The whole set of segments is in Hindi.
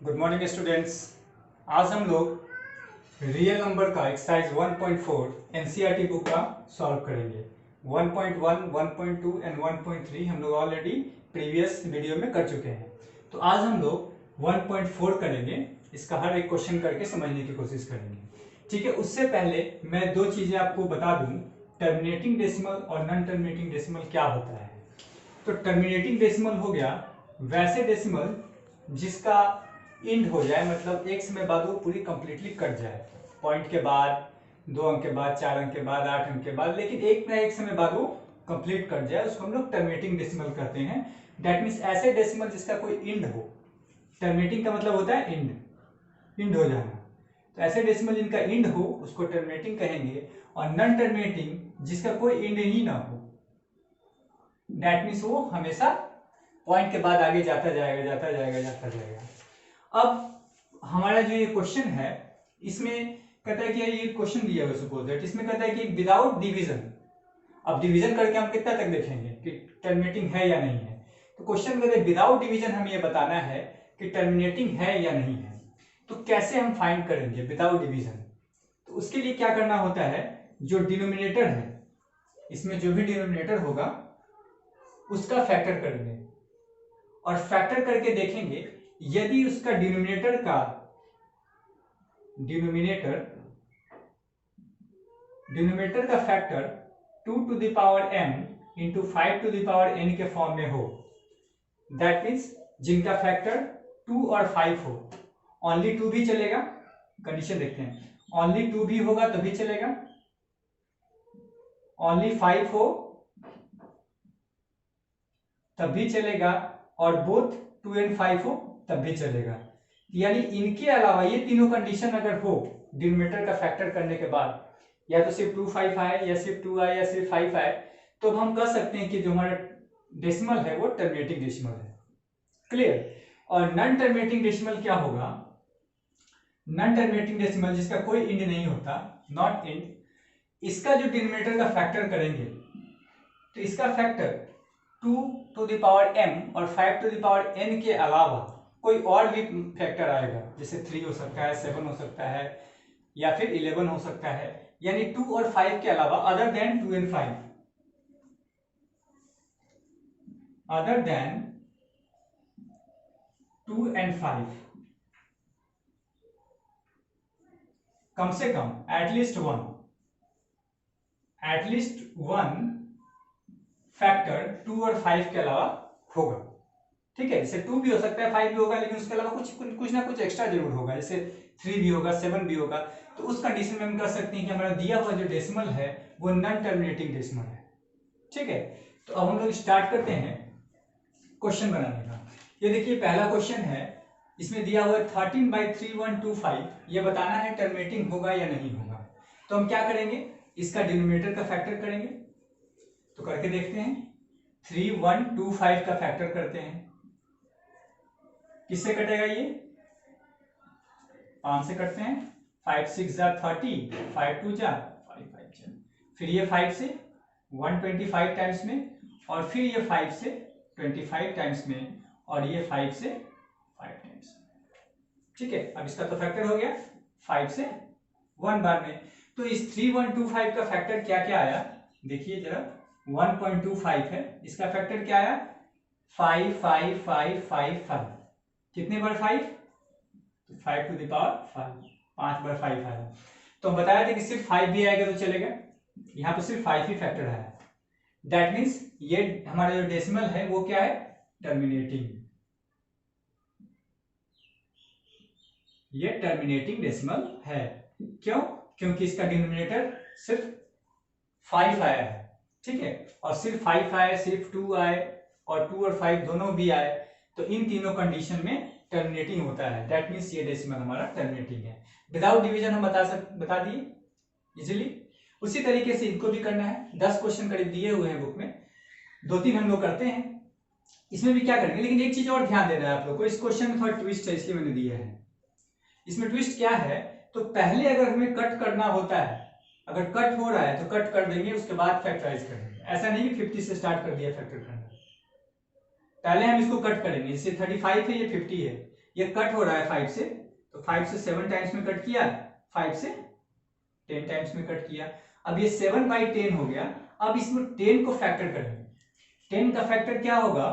Good morning students. आज हम लोग रियल नंबर का एक्सरसाइज 1.4 एनसीईआरटी बुक का सॉल्व करेंगे। 1.1, 1.2 एंड 1.3 हम लोग ऑलरेडी प्रीवियस वीडियो में कर चुके हैं। तो आज हम लोग 1.4 करेंगे। इसका हर एक क्वेश्चन करके समझने की कोशिश करेंगे। ठीक है, उससे पहले मैं दो चीजें आपको बता दूं, टर्मिनेटिंग डेसिमल और नॉन टर्मिनेटिंग डेसिमल क्या होता है। तो टर्मिनेटिंग डेसिमल हो गया वैसे डेसिमल जिसका इंड हो जाए, मतलब एक समय बाद वो पूरी कंप्लीटली कट जाए, पॉइंट के बाद, 2 अंक के बाद, 4 अंक के बाद, 8 अंक के बाद, लेकिन एक ना एक समय बाद वो कंप्लीट कट जाए, उसको हम लोग टर्मिनेटिंग डेसिमल कहते हैं। दैट मीन्स ऐसे डेसिमल जिसका कोई इंड हो। टर्मिनेटिंग का मतलब होता है इंड हो जाना। तो ऐसे डेसिमल जिनका इंड हो उसको टर्मिनेटिंग कहेंगे। और नॉन टर्मिनेटिंग जिसका कोई इंड ही ना हो, दैट मीन्स वो हमेशा पॉइंट के बाद आगे जाता जाएगा, जाता जाएगा, जाता जाएगा। अब हमारा जो ये क्वेश्चन है, इसमें कहता है कि ये क्वेश्चन दिया हुआ सपोज दैट, इसमें कहता है कि विदाउट डिवीजन। अब डिवीजन करके हम कितना तक देखेंगे कि टर्मिनेटिंग है या नहीं है। तो क्वेश्चन कहते हैं विदाउट डिवीजन हमें ये बताना है कि टर्मिनेटिंग है या नहीं है। तो कैसे हम फाइंड करेंगे विदाउट डिवीजन? तो उसके लिए क्या करना होता है, जो डिनोमिनेटर है, इसमें जो भी डिनोमिनेटर होगा उसका फैक्टर करेंगे और फैक्टर करके देखेंगे यदि उसका डिनोमिनेटर का factor 2 to the power m into 5 to the power n के फॉर्म में हो, दैट मीन्स जिनका फैक्टर 2 और 5 हो। ओनली 2 भी चलेगा, कंडीशन देखते हैं, ओनली 2 भी होगा तभी चलेगा, ओनली 5 हो तब भी चलेगा, और बोथ 2 and 5 हो तब भी चलेगा। यानी इनके अलावा ये तीनों कंडीशन अगर हो डिनोमिनेटर का फैक्टर करने के बाद, या तो सिर्फ 2 5 आए, या सिर्फ 2 आए, या सिर्फ 5 आए, तो हम कह सकते हैं कि जो हमारा डेसिमल है वो टर्मिनेटिंग डेसिमल है। क्लियर? और नॉन टर्मिनेटिंग डेसिमल क्या होगा? नॉन टर्मिनेटिंग डेसिमल जिसका कोई इंड नहीं होता, नॉट इंड, इसका जो डिनोमिनेटर का फैक्टर करेंगे तो इसका factor 2 to the power m और 5 to the power n के अलावा कोई और भी फैक्टर आएगा, जैसे 3 हो सकता है, 7 हो सकता है, या फिर 11 हो सकता है। यानी 2 और 5 के अलावा, other than 2 and 5, other than 2 and 5, कम से कम एटलीस्ट वन फैक्टर 2 और 5 के अलावा होगा। ठीक है, जैसे 2 भी हो सकता है, 5 भी होगा, लेकिन उसके अलावा कुछ ना कुछ एक्स्ट्रा जरूर होगा, जैसे 3 भी होगा, 7 भी होगा। तो उस कंडीशन में हम कह सकते हैं कि हमारा दिया हुआ जो डेसिमल है वो नॉन टर्मिनेटिंग डेसिमल है। ठीक है, तो अब हम लोग स्टार्ट करते हैं क्वेश्चन बनाने का। ये देखिए पहला क्वेश्चन है, इसमें दिया हुआ है 13/3125, ये बताना है टर्मिनेटिंग होगा या नहीं होगा। तो हम क्या करेंगे, इसका डिनोमिनेटर का फैक्टर करेंगे। तो करके देखते हैं, 3125 का फैक्टर करते हैं, किससे कटेगा ये? 5 से कटते हैं, 5 6 जा 30, 5 2 जा 5 5 जा, फिर ये 5 से 125 टाइम्स में, और फिर ये 5 से 25 टाइम्स में, और ये 5 से 5 टाइम्स में। ठीक है, अब इसका तो फैक्टर हो गया 5 से 1 बार में। तो इस 3125 का फैक्टर क्या क्या आया देखिए जरा, 1.25 है, इसका फैक्टर क्या आया? 5 5 5 5 5, कितने बार 5? 5 to the power 5, 5 बार 5 आया। तो बताया था कि सिर्फ 5 भी आएगा तो चलेगा, यहाँ पे सिर्फ 5 ही फैक्टर आया। दैट मीन्स ये हमारा जो डेसिमल है वो क्या है? टर्मिनेटिंग। ये टर्मिनेटिंग डेसिमल है। क्यों? क्योंकि इसका डिनोमिनेटर सिर्फ 5 आया है। ठीक है, और सिर्फ 5 आए, सिर्फ 2 आए, और 2 और 5 दोनों भी आए, तो इन तीनों कंडीशन में टर्मिनेटिंग होता है। दैट मीन्स ये डेसिमल हमारा टर्मिनेटिंग है। विदाउट डिवीजन हम बता दिए इजीली। उसी तरीके से इनको भी करना है। 10 क्वेश्चन करीब दिए हुए हैं बुक में, 2-3 हम लोग करते हैं, इसमें भी क्या करेंगे। लेकिन एक चीज और ध्यान देना है आप लोग को, इस क्वेश्चन में थोड़ा ट्विस्ट है, इसलिए मैंने दिया है। इसमें ट्विस्ट क्या है, तो पहले अगर हमें कट करना होता है, अगर कट हो रहा है तो कट कर देंगे, उसके बाद फैक्टराइज करेंगे। ऐसा नहीं कि 50 से स्टार्ट कर दिया फैक्टर करना, पहले हम इसको कट करेंगे। जैसे 35 है, ये 50 है, ये कट हो रहा है 5 से, तो 5 से 7 टाइम्स में कट किया, 5 से 10 टाइम्स में कट किया। अब ये 7/10 हो गया। अब इसमें 10 को फैक्टर करेंगे। 10 का फैक्टर क्या होगा,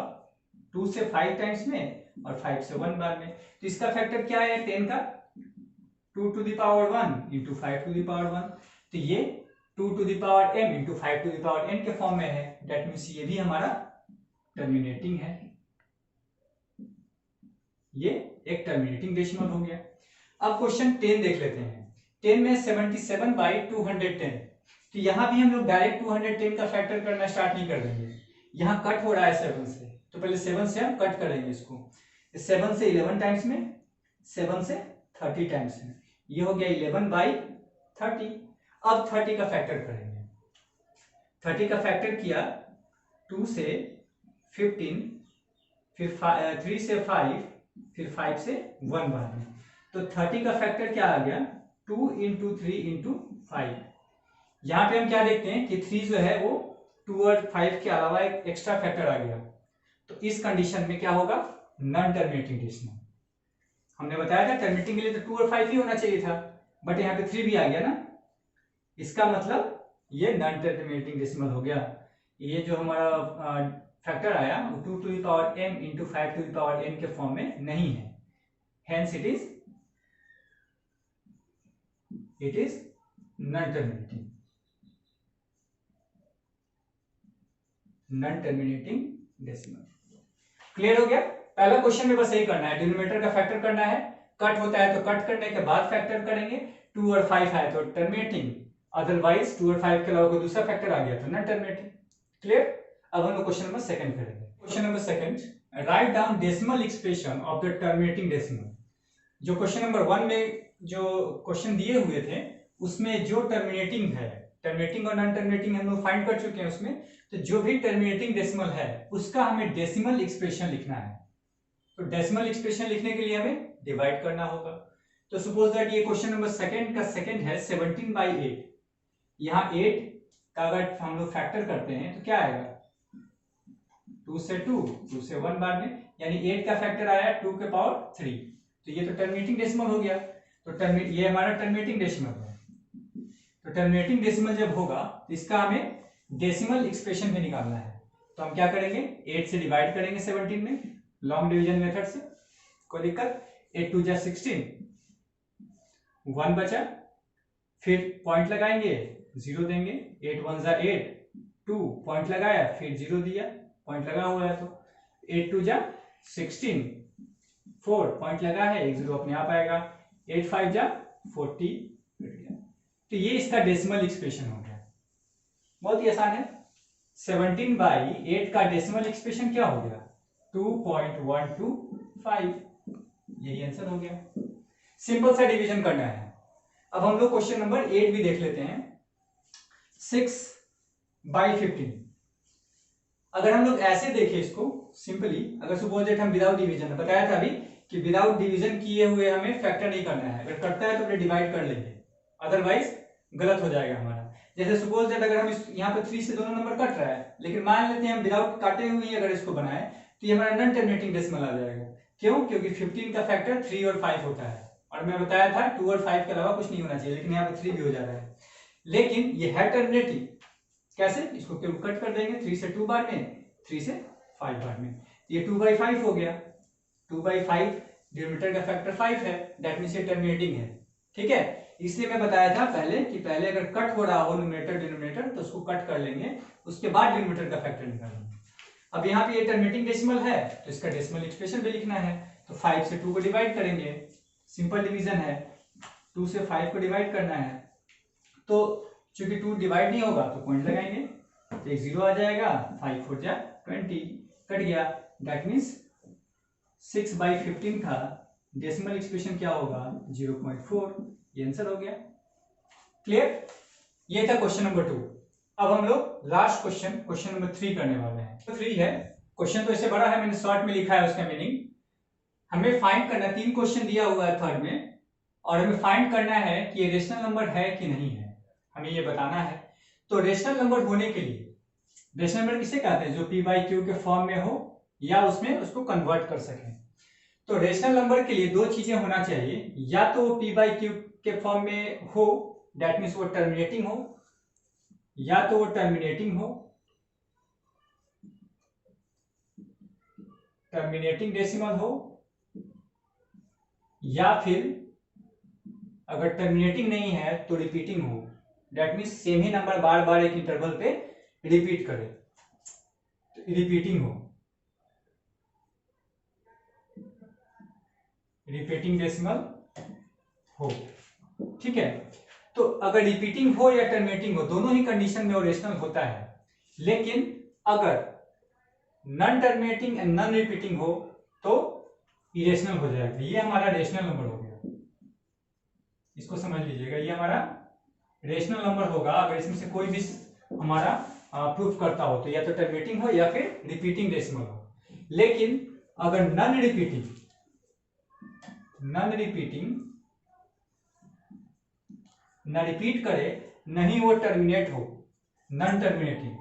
2 से 5 टाइम्स में और 5 से 1 बार में। तो इसका फैक्टर क्या है 10 का, 2 to the power 1 into 5 to the power 1। तो ये 2 to the power m into 5 to the power n के फॉर्म में है। डेट मीन्स ये भी हमारा टर्मिनेटिंग है, ये एक टर्मिनेटिंग डेसिमल हो गया। अब क्वेश्चन 10 देख लेते हैं। 10 में 77/210, तो यहां भी हम लोग डायरेक्ट 210 का फैक्टर करना स्टार्ट नहीं कर देंगे। यहाँ कट हो रहा है 7 से, तो पहले 7 से हम कट करेंगे इसको। 7 से 11 टाइम्स में, 7 से 30 टाइम्स में, ये हो गया 11/30। अब 30 का फैक्टर करेंगे। 30 का फैक्टर किया, 2 से 15, फिर 3 से 5, फिर 5 से 1 बार में। तो 30 का फैक्टर क्या आ गया, 2 इंटू 3 इंटू 5। यहाँ पे हम क्या देखते हैं कि 3 जो है वो 2 और 5 के अलावा एक एक्स्ट्रा फैक्टर आ गया। तो इस कंडीशन में क्या होगा, नॉन टर्मिनेटिंग डेसिमल। हमने बताया था टर्मिनेटिंग के लिए तो 2 और 5 ही होना चाहिए था, बट यहाँ पे 3 भी आ गया ना, इसका मतलब ये नॉन टर्मिनेटिंग डेसिमल हो गया। ये जो हमारा फैक्टर आया वो 2 to the power m into 5 to the power n के फॉर्म में नहीं है। Hence it is non terminating, non terminating decimal. Clear हो गया। पहला क्वेश्चन में बस यही करना है, डिनोमिनेटर का फैक्टर करना है। कट होता है तो कट करने के बाद फैक्टर करेंगे। 2 और 5 आए तो टर्मिनेटिंग, अदरवाइज 2 और 5 के अलावा कोई दूसरा फैक्टर आ गया तो नॉन टर्मिनेटिंग। क्लियर। अब हम लोग क्वेश्चन नंबर 2 करेंगे। Question number 2, write down decimal expression of the terminating decimal. जो क्वेश्चन नंबर 1 में जो क्वेश्चन दिए हुए थे उसमें जो टर्मिनेटिंग है, टर्मिनेटिंग और नॉन टर्मिनेटिंग हम लोग फाइंड कर चुके हैं उसमें, तो जो भी टर्मिनेटिंग डेसिमल है उसका हमें डेसिमल एक्सप्रेशन लिखना है। तो डेसिमल एक्सप्रेशन लिखने के लिए हमें डिवाइड करना होगा। तो सपोज दैट ये क्वेश्चन नंबर 2 का सेकंड है 17/8। यहाँ 8 का अगर हम लोग फैक्टर करते हैं तो क्या आएगा, 2 से 2, 2 से 1 बार में, यानी 8 का फैक्टर आया 2 के पावर 3। तो ये तो टर्मिनेटिंग डेसिमल हो गया। तो ये हमारा टर्मिनेटिंग डेसिमल है। तो टर्मिनेटिंग डेसिमल जब होगा तो इसका हमें डेसिमल एक्सप्रेशन भी निकालना है। तो हम क्या करेंगे, 8 से डिवाइड करेंगे 17 में, लॉन्ग डिवीजन मेथड से, कोई दिक्कत। 8 2 जा 16, 1 बचा, फिर पॉइंट लगाएंगे, 0 देंगे। 8 1 जा 8, 2 पॉइंट लगाया, फिर 0 दिया, पॉइंट लगा हुआ है। तो 8 2 जा 16, 4 पॉइंट लगा है, 1 0 अपने आप आएगा। 8 5 जा 40, तो ये इसका डेसिमल एक्सप्रेशन हो गया। बहुत ही आसान है। 17/8 का डेसिमल एक्सप्रेशन क्या हो गया, 2.125। यही आंसर हो गया। सिंपल सा डिवीजन करना है। अब हम लोग क्वेश्चन नंबर 8 भी देख लेते हैं। 6/15। अगर हम लोग ऐसे देखें इसको सिंपली, अगर सपोज दैट हम विदाउट डिवीजन, बताया था अभी कि विदाउट डिवीजन किए हुए हमें फैक्टर नहीं करना है। अगर कटता है तो फिर डिवाइड कर लेंगे, अदरवाइज गलत हो जाएगा हमारा। जैसे सपोज दैट अगर हम यहाँ पे 3 से दोनों नंबर कट रहा है, लेकिन मान लेते हैं हम विदाउट काटे हुए अगर इसको बनाए तो ये हमारा नॉन टर्मिनेटिंग डेसिमल आ जाएगा। क्यों, क्योंकि 15 का फैक्टर 3 और 5 होता है, और मैं बताया था 2 और 5 के अलावा कुछ नहीं होना चाहिए, लेकिन यहाँ पे 3 भी हो जा रहा है। लेकिन ये है टर्मिनेटिंग, कैसे, इसको केवल कट कर देंगे, 3 से 2 बार में, 3 से 5 बार में। ये 2/5 हो गया। 2/5 डिनोमिनेटर का फैक्टर 5 है, दैट मींस ये टर्मिनेटिंग है। ठीक है, इसलिए मैं बताया था पहले कि पहले अगर कट हो रहा हो न्यूमरेटर डिनोमिनेटर तो उसको कट कर लेंगे, उसके बाद डिनोमिनेटर का फैक्टर निकालेंगे। अब यहाँ पे ये टर्मिनेटिंग डेसिमल है तो इसका डेसिमल एक्सप्रेशन भी लिखना है। तो 5 से 2 को डिवाइड करेंगे, सिंपल डिवीजन है। 2 से 5 को डिवाइड करना है, तो चूंकि 2 डिवाइड नहीं होगा तो पॉइंट लगाएंगे, तो एक 0 आ जाएगा। 5 4 जा 20, कट गया। दैट मीन्स 6/15 का डेसिमल एक्सप्रेशन क्या होगा, 0.4। ये आंसर हो गया। क्लियर। ये था क्वेश्चन नंबर 2। अब हम लोग लास्ट क्वेश्चन नंबर 3 करने वाले हैं। तो 3 है क्वेश्चन, तो इससे बड़ा है, मैंने शॉर्ट में लिखा है उसका मीनिंग। हमें फाइंड करना, 3 क्वेश्चन दिया हुआ है थर्ड में, और हमें फाइंड करना है कि ये रेशनल नंबर है कि नहीं है, हमें ये बताना है। तो रेशनल नंबर होने के लिए, रेशनल नंबर किसे कहते हैं, जो p/q के फॉर्म में हो या उसमें उसको कन्वर्ट कर सकें। तो रेशनल नंबर के लिए दो चीजें होना चाहिए, या तो वो पी बाई क्यू के फॉर्म में हो, दैट मीन्स वो टर्मिनेटिंग हो, या तो वो टर्मिनेटिंग हो, टर्मिनेटिंग डेसिमल हो, या फिर अगर टर्मिनेटिंग नहीं है तो रिपीटिंग हो, दैट मीन्स सेम ही नंबर बार बार एक इंटरवल पे रिपीट करे, तो रिपीटिंग हो, रिपीटिंग डेसिमल हो। ठीक है, तो अगर रिपीटिंग हो या टर्मिनेटिंग हो, दोनों ही कंडीशन में वो रेशनल होता है। लेकिन अगर non terminating and non repeating हो तो इरेशनल हो जाएगा। ये हमारा रेशनल नंबर हो गया, इसको समझ लीजिएगा, ये हमारा रेशनल नंबर होगा अगर इसमें से कोई भी हमारा प्रूफ करता हो तो या तो टर्मिनेटिंग हो या फिर रिपीटिंग डेसिमल हो। लेकिन अगर नॉन रिपीटिंग न रिपीट करे, नहीं वो टर्मिनेट हो, नॉन टर्मिनेटिंग,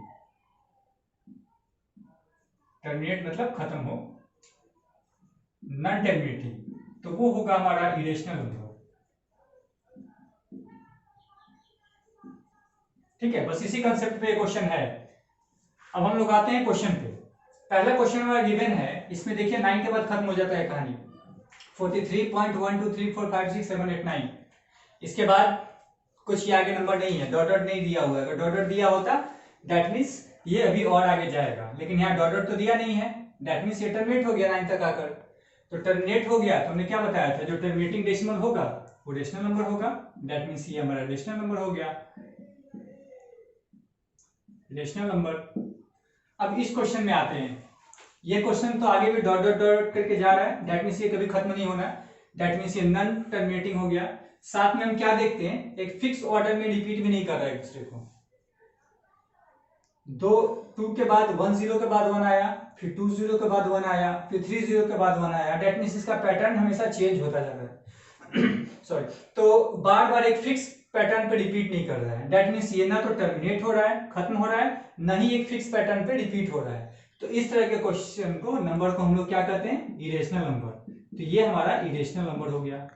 टर्मिनेट मतलब खत्म हो, नॉन टर्मिनेटिंग, तो वो होगा हमारा इरेशनल नंबर। ठीक है, बस इसी कंसेप्ट पे क्वेश्चन है। अब हम लोग आते हैं क्वेश्चन पे। पहला क्वेश्चन हमारा गिवन है, इसमें देखिए 9 के बाद खत्म हो जाता है कहानी, 43.123456789। इसके बाद कुछ आगे नंबर नहीं है, डॉट नहीं दिया हुआ है। अगर डॉट दिया होता दैट मीन्स ये अभी और आगे जाएगा, लेकिन यहाँ डॉट तो दिया नहीं है, दैट मीन्स ये टर्मिनेट हो गया 9 तक आकर। तो टर्मिनेट हो गया तो हमने क्या बताया था, जो टर्मिनेटिंग डेसिमल होगा वो रेशनल नंबर होगा, दैट मीन्स ये हमारा रेशनल नंबर हो गया, रेशनल नंबर। अब इस क्वेश्चन में आते हैं, ये क्वेश्चन तो आगे भी डॉट करके जा रहा है, दैट मीन्स ये कभी खत्म नहीं होना, दैट मीन्स ये नॉन टर्मिनेटिंग हो गया। साथ में हम क्या देखते हैं, एक फिक्स ऑर्डर में रिपीट भी नहीं कर रहा है एक दूसरे को। 2 के बाद 1 0 के बाद 1 आया, फिर 2 0 के बाद 1 आया, फिर 3 0 के बाद 1 आया, दैट मीन्स इसका पैटर्न हमेशा चेंज होता जा रहा है। सॉरी, तो बार बार एक फिक्स पैटर्न पे रिपीट नहीं कर रहा है, दैट मीन्स ये ना तो टर्मिनेट हो रहा है, खत्म हो रहा है, ना ही एक फिक्स पैटर्न पे रिपीट हो रहा है। तो इस तरह के क्वेश्चन को, नंबर को हम लोग क्या कहते हैं, इरेशनल नंबर। तो ये हमारा इरेशनल नंबर हो गया।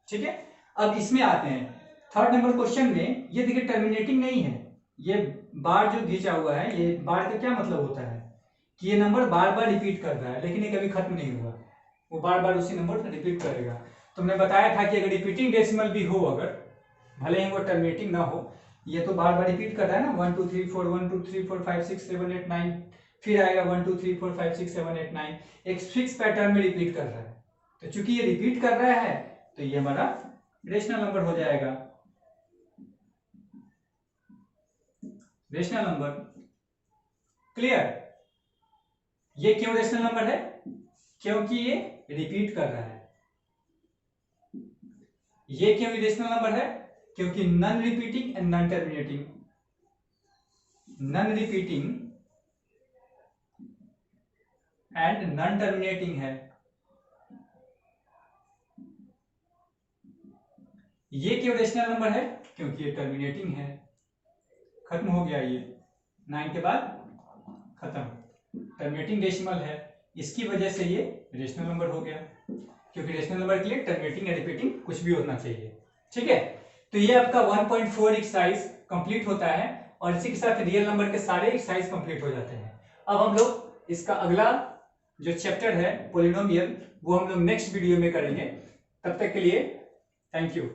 ठीक है, अब इसमें आते हैं थर्ड नंबर क्वेश्चन में। ये देखिए टर्मिनेटिंग नहीं है, ये बार जो खींचा हुआ है, ये बार का क्या मतलब होता है कि ये नंबर बार बार रिपीट कर रहा है, लेकिन ये कभी खत्म नहीं हुआ, वो बार बार उसी नंबर पर रिपीट करेगा। तो हमने बताया था कि अगर रिपीटिंग डेसिमल भी हो, अगर भले ही वो टर्मिनेटिंग ना हो, ये तो बार बार रिपीट कर रहा है ना, 1 2 3 4 1 2 3 4 5 6 7 8 9, फिर आएगा 1 2 3 4 5 6 7 8 9, एक फिक्स पैटर्न में रिपीट कर रहा है। तो चूंकि ये रिपीट कर रहा है तो ये हमारा रेशनल नंबर हो जाएगा, रेशनल नंबर। क्लियर? ये क्यों रेशनल नंबर है, क्योंकि ये रिपीट कर रहा है। ये क्यों रेशनल नंबर है, क्योंकि non repeating and non terminating, non repeating and non terminating है। ये क्यों रेशनल नंबर है, क्योंकि ये टर्मिनेटिंग है, खत्म हो गया, ये 9 के बाद खत्म, टर्मिनेटिंग डेसिमल है, इसकी वजह से ये रेशनल नंबर हो गया, क्योंकि रेशनल नंबर के लिए टर्मिनेटिंग या रिपीटिंग कुछ भी होना चाहिए। ठीक है, तो ये आपका 1.4 एक्सरसाइज कंप्लीट होता है, और इसी के साथ रियल नंबर के सारे एक्सरसाइज कंप्लीट हो जाते हैं। अब हम लोग इसका अगला जो चैप्टर है पॉलिनोमियल, वो हम लोग नेक्स्ट वीडियो में करेंगे। तब तक के लिए थैंक यू।